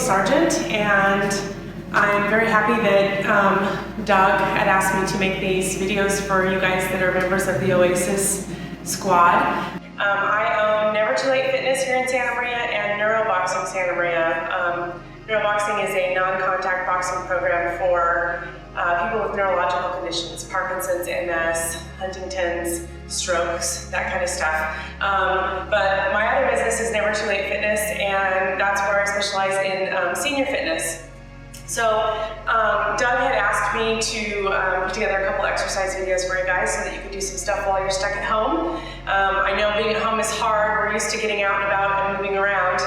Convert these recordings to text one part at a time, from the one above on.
Sargeant, and I'm very happy that Doug had asked me to make these videos for you guys that are members of the OASIS squad. I own Never Too Late Fitness here in Santa Maria and Neuroboxing Santa Maria. Neuroboxing is a non-contact boxing program for people with neurological conditions, Parkinson's, MS, Huntington's, strokes, that kind of stuff. But my other business is Never Too Late Fitness, and that's where I specialize in senior fitness. So Doug had asked me to put together a couple exercise videos for you guys so that you could do some stuff while you're stuck at home. I know being at home is hard. We're used to getting out and about and moving around.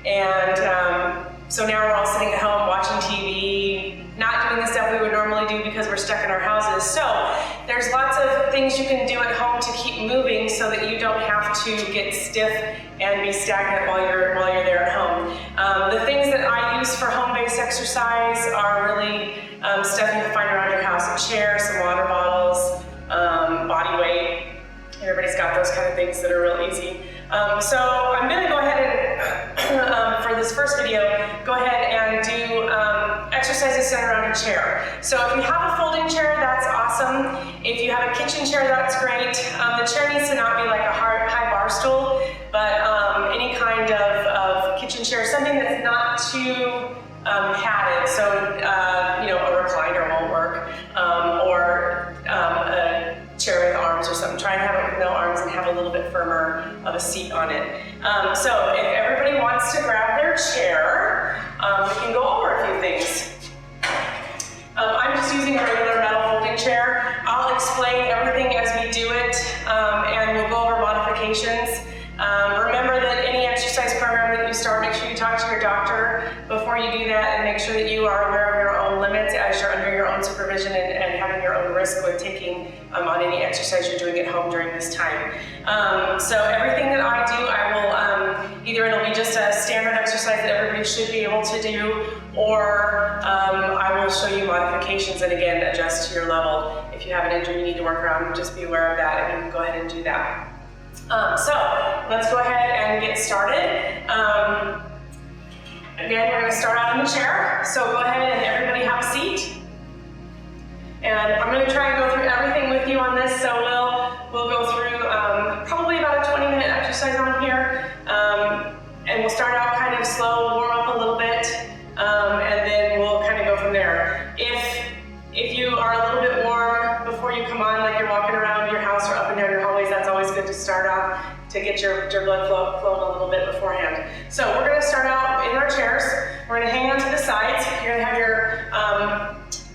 And so now we're all sitting at home watching TV, not doing the stuff we would normally do because we're stuck in our houses. So there's lots of things you can do at home to keep moving so that you don't have to get stiff and be stagnant while you're there at home. The things that I use for home-based exercise are really stuff you can find around your house: a chair, some water bottles, body weight. Everybody's got those kind of things that are real easy. So I'm going to go ahead and, for this first video, go ahead and do exercises centered around a chair. So if you have a folding chair, that's awesome. If you have a kitchen chair, that's great. The chair needs to not be like a high bar stool, but any kind of kitchen chair, something that's not too padded. So, a recliner won't work, or a chair with arms or something. Try and have it with no arms and have a little bit firmer of a seat on it. So if everybody wants to grab their chair, we can go over a few things. I'm just using a regular metal folding chair. I'll explain everything as we do it, and we'll go over modifications. Remember that any exercise program that you start, make sure you talk to your doctor before you do that, and make sure that you are aware of your own limits as you're under your own supervision and having your own risk with taking on any exercise you're doing at home during this time. So everything that I do, I will, either it'll be just a standard exercise that everybody should be able to do, or I will show you modifications and again adjust to your level. If you have an injury you need to work around, just be aware of that and you can go ahead and do that. So let's go ahead and get started. Again, we're going to start out in the chair. So go ahead and everybody have a seat. And I'm going to try and go through everything with you on this. So we'll go through probably about a 20-minute exercise on here. And we'll start out kind of slow, warm up a little bit, and then we'll kind of go from there. If you are a little bit warm before you come on, like you're walking around your house or up and down your hallways, that's always good to start off to get your blood flowing a little bit beforehand. So we're going to start out in our chairs. We're going to hang on to the sides. You're going to have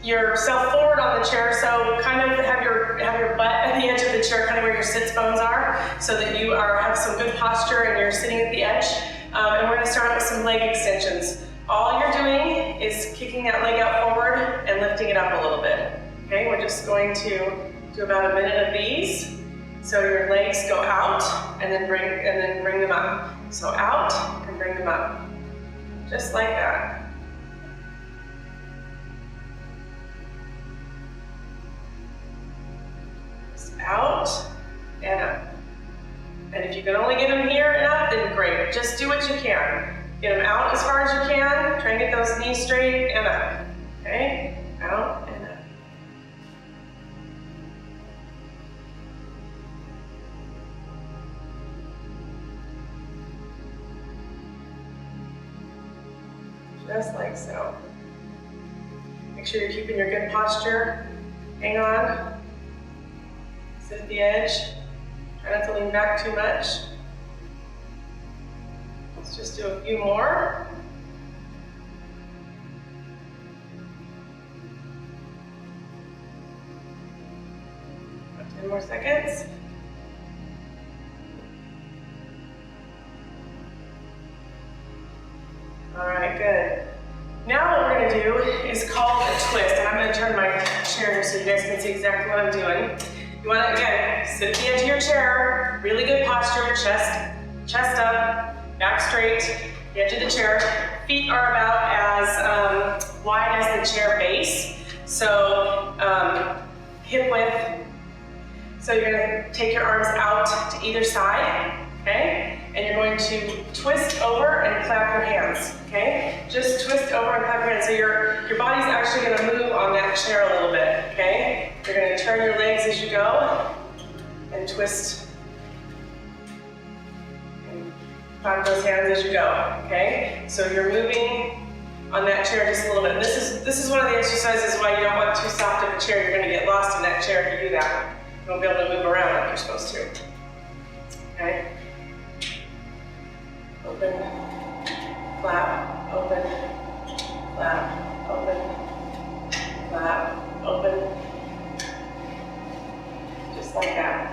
yourself forward on the chair, so kind of have your butt at the edge of the chair, kind of where your sits bones are, so that you have some good posture and you're sitting at the edge. And we're going to start out with some leg extensions. All you're doing is kicking that leg out forward and lifting it up a little bit. Okay, we're just going to do about a minute of these. So your legs go out and then bring them up. So out and bring them up. Just like that. Just out and up. And if you can only get them here and up, then great. Just do what you can. Get them out as far as you can. Try and get those knees straight and up. Okay? Out and up. Just like so. Make sure you're keeping your good posture. Hang on. Sit at the edge. Try not to lean back too much. Let's just do a few more. About 10 more seconds. All right, good. Now what we're going to do is called a twist. And I'm going to turn my chair here so you guys can see exactly what I'm doing. You want to, again, sit at the edge of your chair, really good posture, chest up, back straight, the edge of the chair. Feet are about as wide as the chair base. So hip width. So you're going to take your arms out to either side, okay? and you're going to twist over and clap your hands, okay? Just twist over and clap your hands. So your body's actually gonna move on that chair a little bit, okay? You're gonna turn your legs as you go and twist and clap those hands as you go, okay? So you're moving on that chair just a little bit. And this is one of the exercises why you don't want too soft of a chair. You're gonna get lost in that chair if you do that. You won't be able to move around like you're supposed to, okay? Open, flap, open, flap, open, flap, open. Just like that.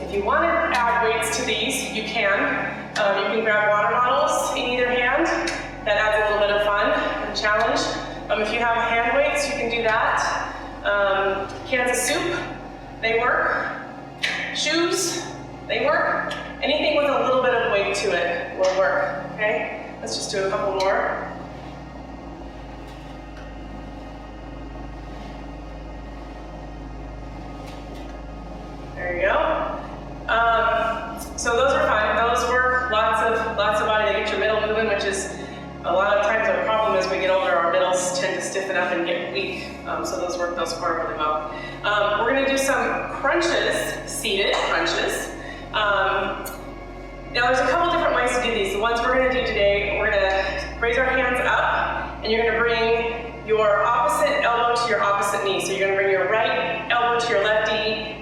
If you want to add weights to these, you can. You can grab water bottles in either hand. That adds a little bit of fun and challenge. If you have hand weights, you can do that. Cans of soup, they work. Shoes, they work. Anything with a little bit of weight to it will work, okay? Let's just do a couple more. There you go. So those are fun. Those work. Lots of body. They get your middle moving, which is a lot of times our problem as we get older. Our middles tend to stiffen up and get weak. So those work those core really well. We're going to do some crunches, seated crunches. Now there's a couple different ways to do these. The ones we're going to do today, we're going to raise our hands up, and you're going to bring your opposite elbow to your opposite knee. So you're going to bring your right elbow to your left knee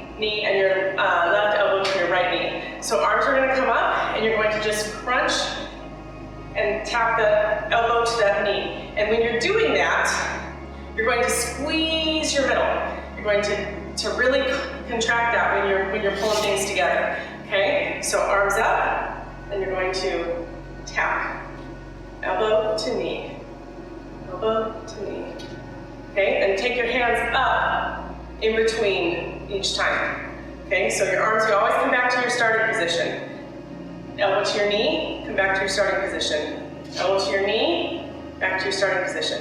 and your left elbow to your right knee. So arms are going to come up, and you're going to just crunch and tap the elbow to that knee. And when you're doing that, you're going to squeeze your middle. You're going to really contract that when you're pulling things together. Okay? So arms up, and you're going to tap. Elbow to knee. Elbow to knee. Okay? And take your hands up in between each time. Okay, so your arms, you always come back to your starting position. Elbow to your knee, come back to your starting position. Elbow to your knee, back to your starting position.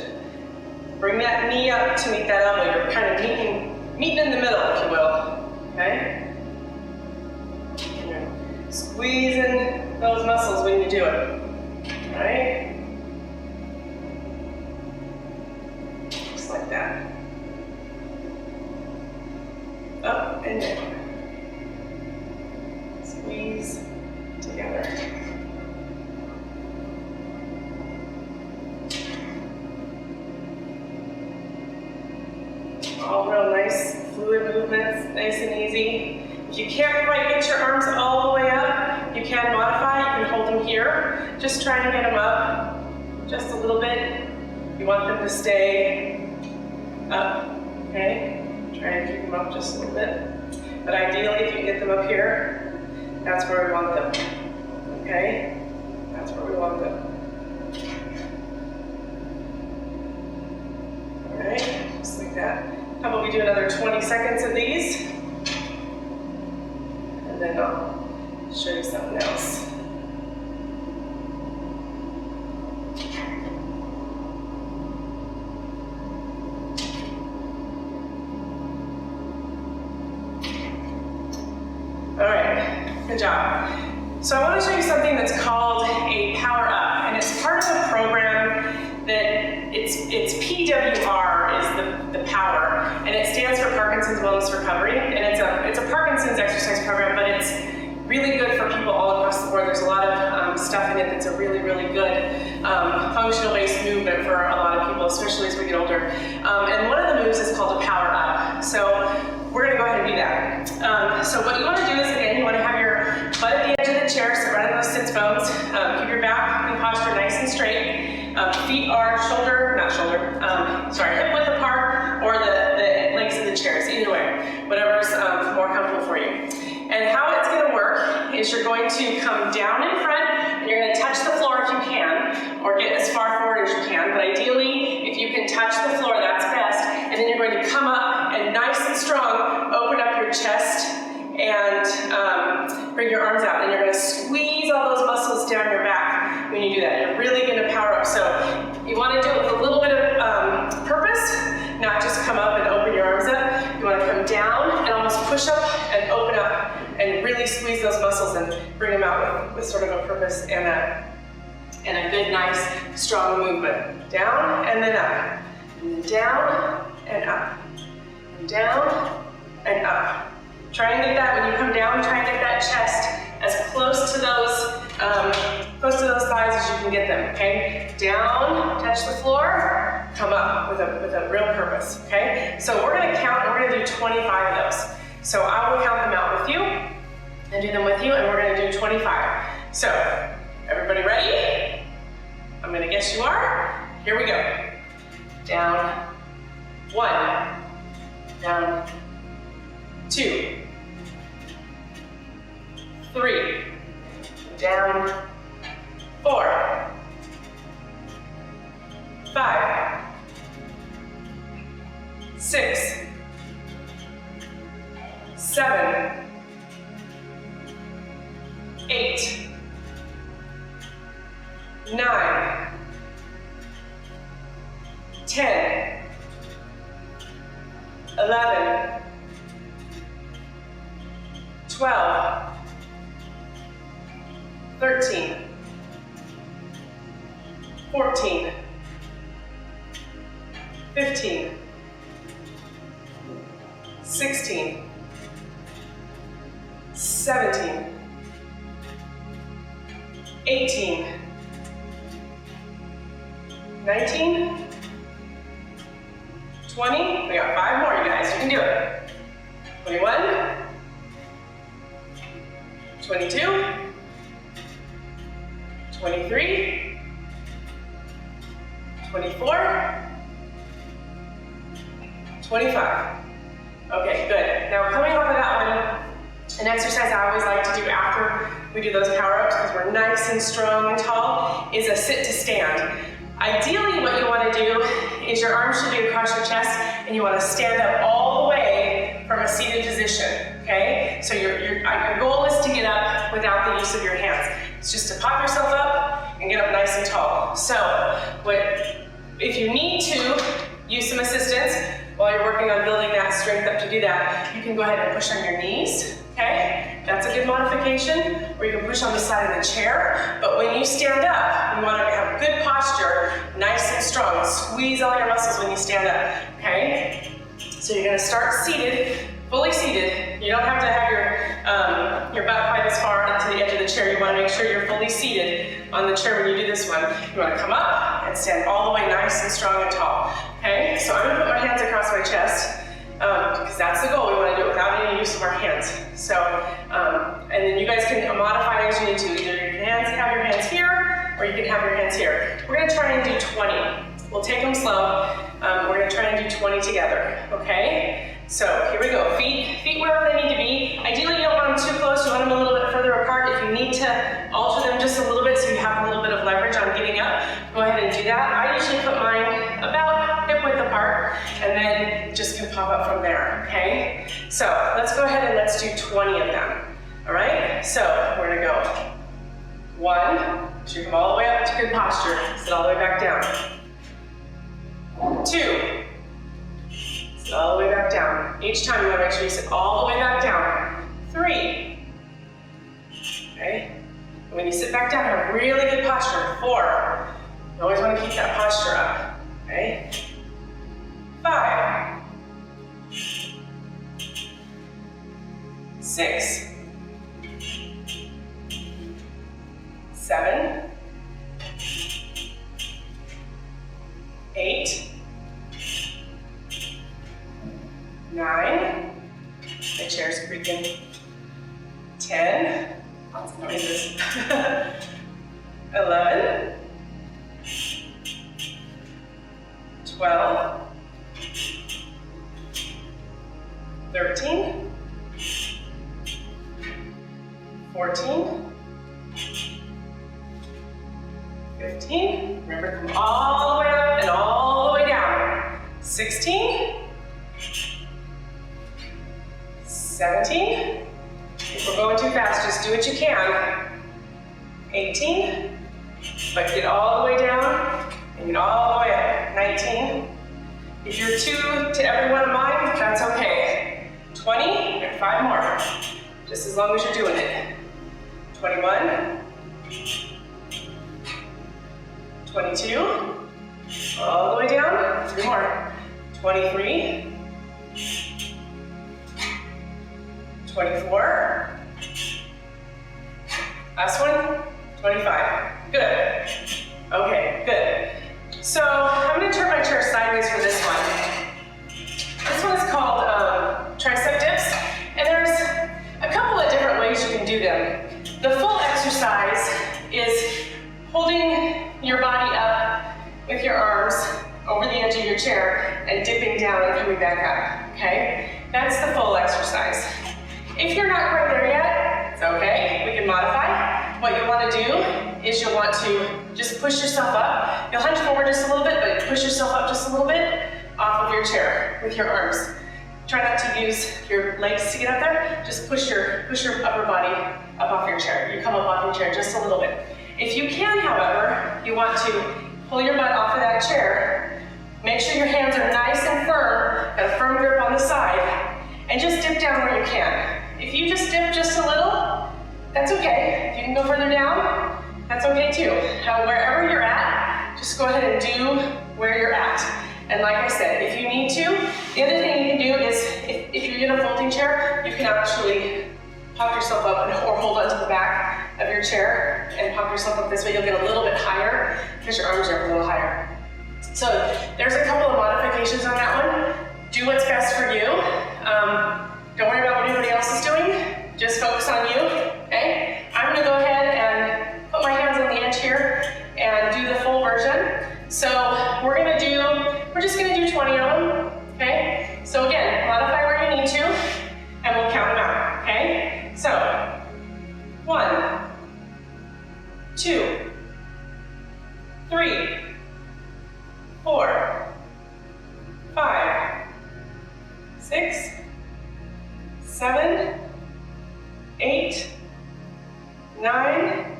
Bring that knee up to meet that elbow. You're kind of meeting in the middle, if you will. Okay? And you're squeezing those muscles when you do it. All right? Just like that. Up and down. Squeeze together. All real nice, fluid movements, nice and easy. If you can't quite get your arms all the way up, you can modify. You can hold them here. Just try to get them up just a little bit. You want them to stay up, okay? Try and keep them up just a little bit. But ideally, if you can get them up here, that's where we want them, okay? That's where we want them. All right, just like that. How about we do another 20 seconds of these? And then I'll show you something else. Good job. So I want to show you something that's called a Power Up, and it's part of a program that it's PWR is the power, and it stands for Parkinson's Wellness Recovery, and it's a Parkinson's exercise program, but it's really good for people all across the board. There's a lot of stuff in it that's a really, really good functional-based movement for a lot of people, especially as we get older. And one of the moves is called a Power Up. So we're going to go ahead and do that. So what you want to do is, again, you want to have your butt at the edge of the chair, so right on those sits bones. Keep your back and posture nice and straight. Feet are hip width apart, or the legs of the chairs, either way, whatever's more comfortable for you. And how it's going to work is you're going to come down in front, and you're going to touch the floor if you can, or get as far forward as you can, but ideally, if you can touch the floor, that's best. And then you're going to come up and nice and strong, open up your chest, and bring your arms out. And you're going to squeeze all those muscles down your back. when you do that. You're really gonna power up. So you wanna do it with a little bit of purpose, not just come up and open your arms up. You wanna come down and almost push up and open up and really squeeze those muscles and bring them out with sort of a purpose and a good, nice, strong movement. Down and then up, and then down and up, and down and up. Try and get that, when you come down, try and get that chest as close to those thighs as you can get them, okay? Down, touch the floor, come up with a real purpose, okay? So we're gonna count, and we're gonna do 25 of those. So I will count them out with you, and do them with you, and we're gonna do 25. So, everybody ready? I'm gonna guess you are. Here we go. Down, 1, down, 2, 3, down, 4, 5, 6, 7, 8, 9, 10, 11, 12, 13, 14, 15, 16, 17, 18, 19, 20, we got 5 more, you guys, you can do it. 21, 22, 23, 24, 25. Okay, good. Now coming off of that one, an exercise I always like to do after we do those power-ups, because we're nice and strong and tall, is a sit to stand. Ideally, what you want to do is your arms should be across your chest, and you want to stand up all the way from a seated position, okay? So your goal is to get up without the use of your hands. It's just to pop yourself up and get up nice and tall. So if you need to use some assistance while you're working on building that strength up to do that, you can go ahead and push on your knees, okay? That's a good modification, or you can push on the side of the chair. But when you stand up, you want to have good posture, nice and strong. Squeeze all your muscles when you stand up, okay? So you're going to start seated, fully seated. You don't have to have your butt quite as far to the edge of the chair. You want to make sure you're fully seated on the chair when you do this one. You want to come up and stand all the way nice and strong and tall, okay? So I'm going to put my hands across my chest, because that's the goal. We want to do it without any use of our hands. So, and then you guys can modify as you need to. Either you can have your hands here, or you can have your hands here. We're going to try and do 20. We'll take them slow. We're going to try and do 20 together, okay? So here we go. Feet wherever they need to be. Ideally, you don't want them too close. You want them a little bit further apart. If you need to alter them just a little bit so you have a little bit of leverage on getting up, go ahead and do that. I usually put mine about hip width apart, and then just can pop up from there, okay? So let's go ahead and let's do 20 of them, all right? So we're gonna go 1, so you come all the way up to good posture, sit all the way back down. 2, sit all the way back down. Each time you wanna make sure you sit all the way back down. 3, okay? And when you sit back down, have really good posture. 4, you always wanna keep that posture up, okay? 5, 6, 7, 8, 9, the chair's creaking, 10, lots of noises, 11, 12, 13, 14, 15, remember to come all the way up and all the way down. 16, 17, if we're going too fast, just do what you can. 18, But get all the way down and get all the way up. 19. If you're 2 to every one of mine, that's okay. 20 and 5 more. Just as long as you're doing it. 21. 22. All the way down. 3 more. 23. 24. Last one. 25. Good. Okay, good. So I'm going to turn my chair sideways for this one. This one is called tricep dips, and there's a couple of different ways you can do them. The full exercise is holding your body up with your arms over the edge of your chair and dipping down and coming back up, okay? That's the full exercise. If you're not quite there yet, it's okay, we can modify. What you want to do is you'll want to just push yourself up. You'll hunch forward just a little bit, but push yourself up just a little bit off of your chair with your arms. Try not to use your legs to get up there. Just push your upper body up off your chair. You come up off your chair just a little bit. If you can, however, you want to pull your butt off of that chair. Make sure your hands are nice and firm, got a firm grip on the side, and just dip down where you can. If you just dip just a little, that's okay. If you can go further down, that's okay too. Wherever you're at, just go ahead and do where you're at. And like I said, if you need to, the other thing you can do is, if you're in a folding chair, you can actually pop yourself up or hold onto the back of your chair and pop yourself up this way. You'll get a little bit higher because your arms are a little higher. So there's a couple of modifications on that one. Do what's best for you. Don't worry about what anybody else is doing. Just focus on you, okay? I'm gonna go ahead and put my hands on the edge here and do the full version. So we're just gonna do 20 of them, okay? So again, modify where you need to, and we'll count them out, okay? So, 1, 2, 3, 4, 5, 6, 7, 8, 9,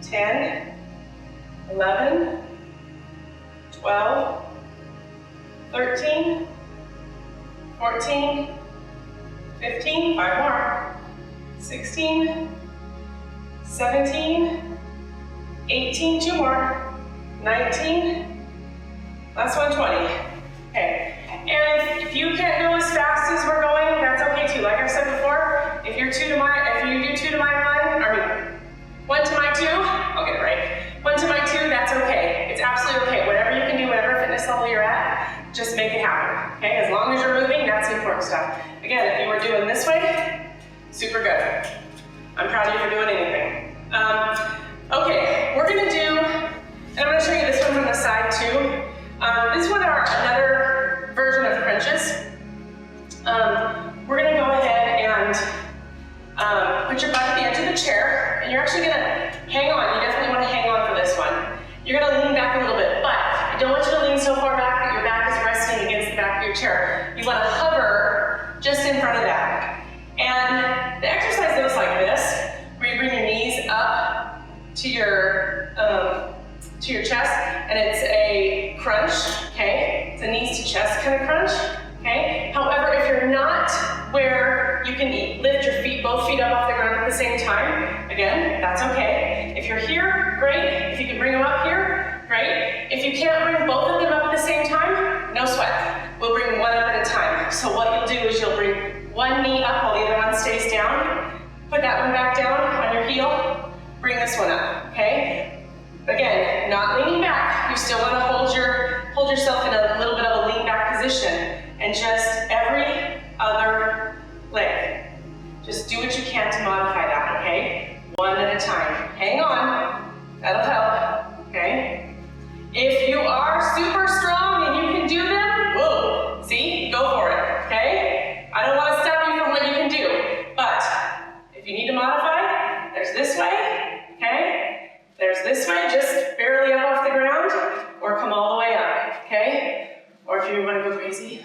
10, 11, 12, 13, 14, 15, 5 more, 16, 17, 18, 2 more, 19, last one, 20. Okay, and if you can't go as fast as we're going, that's okay too. Like I said before, if you do 2 to my 1, or 1 to my 2, I'll get it right. 1 to my 2, that's okay. It's absolutely okay. Whatever you can do, whatever fitness level you're at, just make it happen. Okay, as long as you're moving, that's the important stuff. Again, if you were doing this way, super good. I'm proud of you for doing anything. Okay, we're gonna do, and I'm gonna show you this one from the side too. This one are another version of crunches. We're gonna go ahead and put your butt at the edge of the chair, and you're actually gonna hang on. You definitely wanna hang on for this one. You're gonna lean back a little bit, but I don't want you to lean so far back that your back is resting against the back of your chair. You wanna hover just in front of that. And the exercise goes like this, where you bring your knees up to your chest, and it's a crunch, okay? It's a knees to chest kind of crunch, okay? However, if you're not where you can lift your feet, both feet up off the ground at the same time, again, that's okay. If you're here, great. If you can bring them up here, great. If you can't bring both of them up at the same time, no sweat. We'll bring one up at a time. So what you'll do is you'll bring one knee up while the other one stays down. Put that one back down on your heel. Bring this one up, okay? Again, not leaning back. You still want to hold yourself in a little bit of a lean back position, and just every other leg. Just do what you can to modify that, okay? One at a time. Hang on. That'll help, okay? If you are super strong and you can do them, whoa, see? Go for it, okay? I don't want to stop you from what you can do, but if you need to modify, there's this way, okay? There's this way, just barely up off the ground, or come all the way up, okay? Or if you want to go crazy,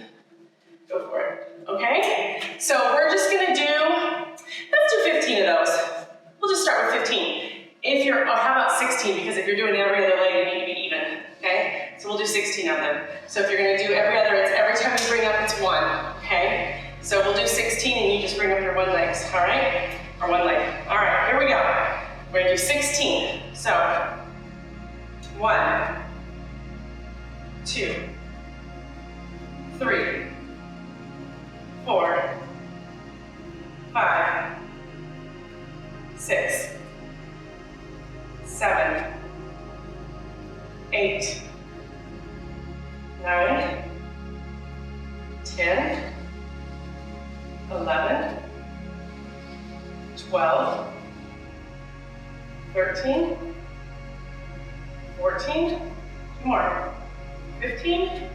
go for it, okay? So we're just gonna let's do 15 of those. We'll just start with 15. If you're, oh, how about 16? Because if you're doing every other leg, you need to be even, okay? So we'll do 16 of them. So if you're gonna do every other, it's every time you bring up, it's 1, okay? So we'll do 16 and you just bring up your 1 legs, all right? Or 1 leg. All right, here we go. We're gonna do 16. So, 1, 2, 3, 4, 5, 6, 7, 8, 9, 10, 11, 12, 13, 14, 2 more, 15,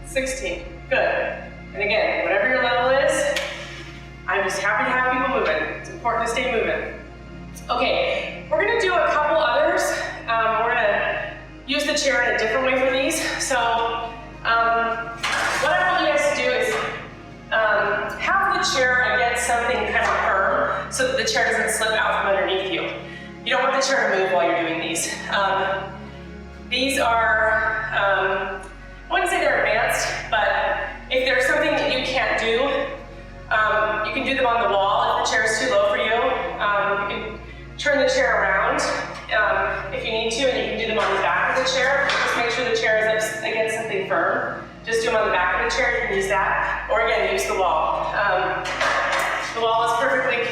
16, good. And again, whatever your level is, I'm just happy to have people moving. It's important to stay moving. Okay, we're gonna do a couple others. We're gonna use the chair in a different way for these. So, what I want you guys to do is have the chair against something kind of firm so that the chair doesn't slip out from underneath you. You don't want the chair to move while you're doing these. These are, I wouldn't say they're advanced, but if there's something that you can't do, you can do them on the wall if the chair is too low for you. You can turn the chair around if you need to, and you can do them on the back of the chair. Just make sure the chair is up against something firm. Just do them on the back of the chair, you can use that. Or again, use the wall. The wall is perfectly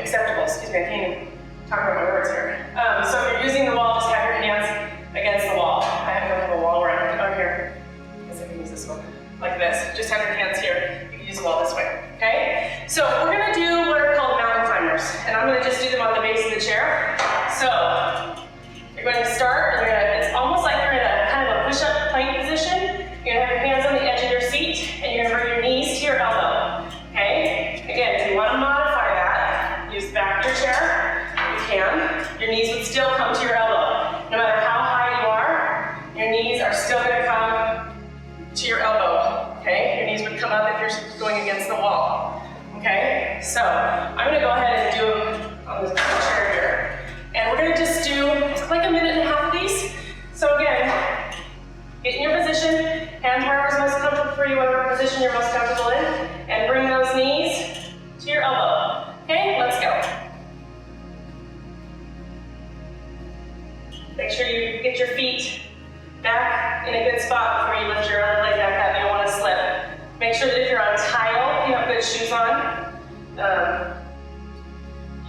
acceptable, excuse me, I can't even talk about my words here. So if you're using the wall, just have your hands against the wall. I have a wall around here. I guess I can use this one, like this. Just have your hands here. You can use the wall this way, okay? So we're gonna do what are called mountain climbers, and I'm gonna just do them on the base of the chair. So you're going to start, and it's almost like you're in a kind of a push-up plank position. You're gonna have your hands on the edge of your seat, and you're gonna bring your knees to your elbow, okay? Again, if you wanna modify that, use the back of your chair, you can. Your knees would still come to your elbow. No matter how high you are, your knees are still gonna come to your elbow, okay? Your knees would come up if you're going against the wall, okay? So, I'm gonna go ahead and do them on the chair here. And we're gonna just do like a minute and a half of these. So again, get in your position, hands wherever is most comfortable for you, whatever position you're most comfortable in, and bring those knees to your elbow. Okay, let's go. Make sure you get your feet back in a good spot before you lift your other leg back up. You don't want to slip. Make sure that if you're on tile, you have good shoes on.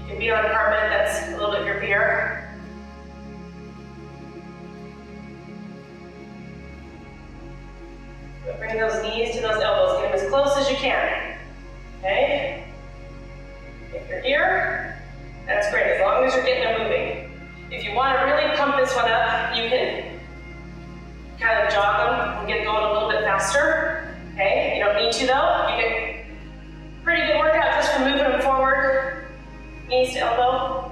You can be on carpet that's a little bit grippier. But bring those knees to those elbows. Get them as close as you can. Okay? If you're here, that's great, as long as you're getting them moving. If you want to really pump this one up, you can kind of jog them and get going a little bit faster. Okay? You don't need to though. You get pretty good workout just from moving them forward, knees to elbow,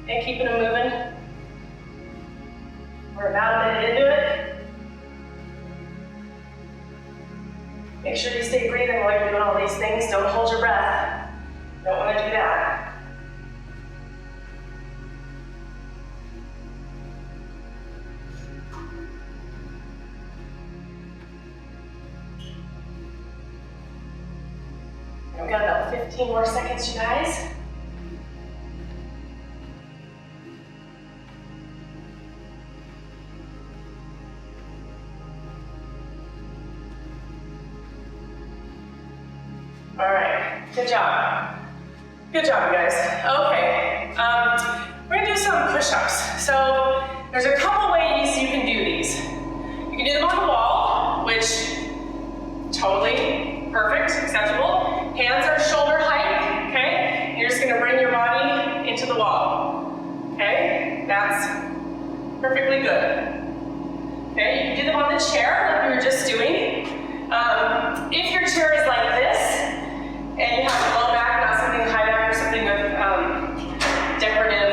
and keeping them moving. We're about a minute into it. Make sure you stay breathing while you're doing all these things. Don't hold your breath. Don't want to do that. We've got about 15 more seconds, you guys. All right, good job. Good job, you guys. Okay, we're gonna do some push-ups. So there's a couple ways you can do these. You can do them on the wall, which totally perfect, acceptable. Hands are shoulder height, okay? You're just gonna bring your body into the wall, okay? That's perfectly good. Okay, you can do them on the chair like we were just doing. If your chair is like this, and you have a low back, not something high back or something with decorative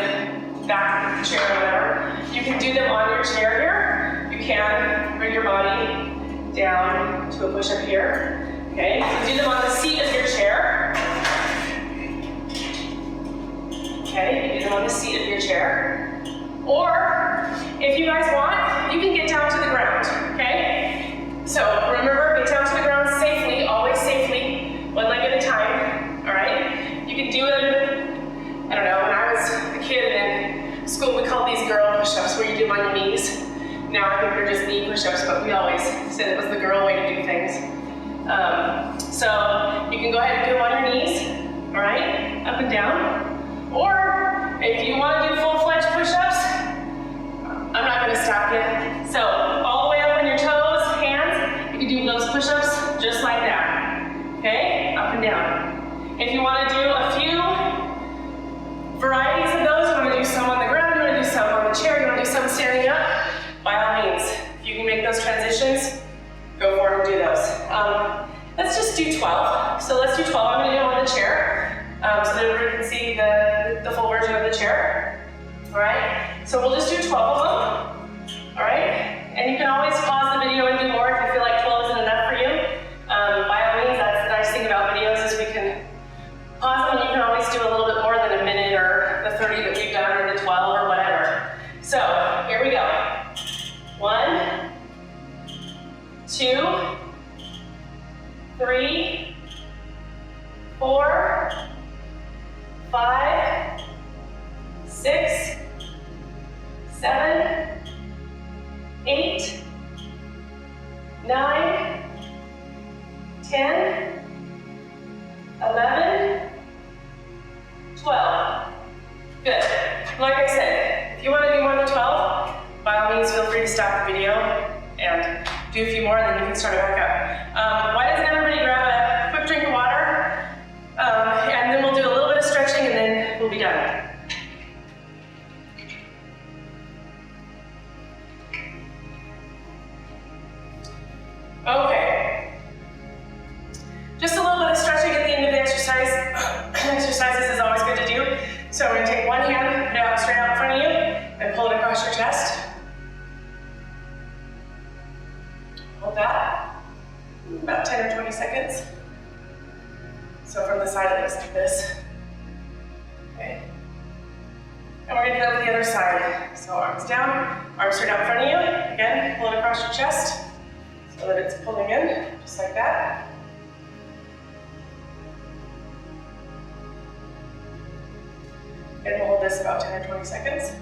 back chair or whatever, you can do them on your chair here. You can bring your body down to a push-up here. Okay, you can do them on the seat of your chair. on the seat of your chair. Or, if you guys want, you can get down to the ground, okay? So remember, get down to the ground safely, always safely, one leg at a time, all right? You can do it, I don't know, when I was a kid in school, we called these girl push-ups where you do them on your knees. Now I think they're just knee push-ups, but we always said it was the girl way to do things. So you can go ahead and do them on your knees, all right, up and down. Or if you want to do full-fledged push-ups, I'm not going to stop you. So all the way up on your toes, hands, you can do those push-ups just like that, okay, up and down. If you want to do a few varieties of those, you want to do some on the ground, you want to do some on the chair, you want to do some standing up, by all means, if you can make those transitions, go for it and do those. Let's just do 12. So let's do 12. I'm going to do them on the chair so that everybody can see the full version of the chair. All right? So we'll just do 12 of them. All right? And you can always pause the video and do more if you feel like 12 isn't enough for you. By all means, that's the nice thing about videos is we can pause them and you can always do a little bit more than a minute or the 30 that we've done or the 12 or whatever. So here we go. 1, 2, 3, 4, 5, 6, 7, 8, 9, 10, 11, 12. Good. Like I said, if you want to do more than 12, by all means feel free to stop the video and do a few more, and then you can start it back up. Why doesn't everybody grab a quick drink of water? And then we'll do a little bit of stretching and then we'll be done. Okay. Just a little bit of stretching at the end of the exercise. Exercises is always good to do. So we're going to take one hand, put it out straight out in front of you, and pull it across your chest. Hold that. About 10 or 20 seconds. So from the side it looks like this. Okay. And we're going to do that with the other side. So arms down, arms straight out in front of you. Again, pull it across your chest so that it's pulling in, just like that. And we'll hold this about 10 or 20 seconds.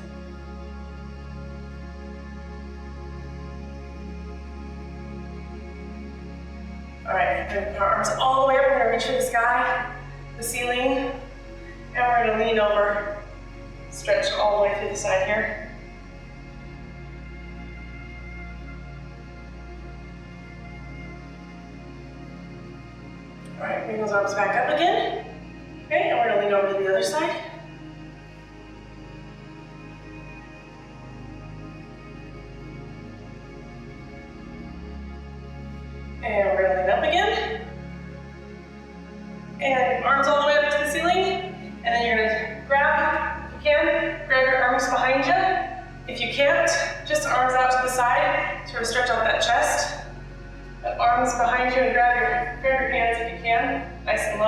All right, and our arms all the way up. We're gonna reach for the sky, the ceiling, and we're gonna lean over, stretch all the way through the side here. All right, bring those arms back up again. Okay, and we're gonna lean over to the other side. And we're gonna lean up again. And arms all the way up to the ceiling. And then you're gonna grab, if you can, grab your arms behind you. If you can't, just arms out to the side, sort of stretch out that chest. Arms behind you and grab your hands if you can, nice and low.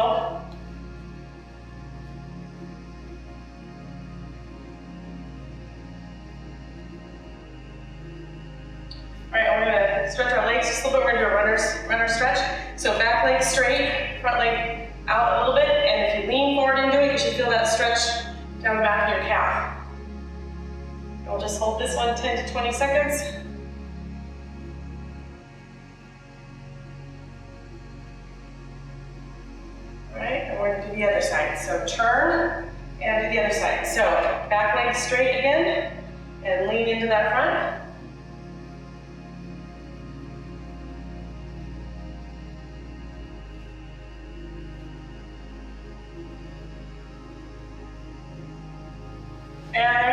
All right, and we're gonna stretch our legs just a little bit. We're gonna do a runner stretch. So back leg straight, front leg out a little bit, and if you lean forward into it, you should feel that stretch down the back of your calf. And we'll just hold this one 10 to 20 seconds. All right, and we're gonna do the other side. So turn and do the other side. So back leg straight again, and lean into that front. And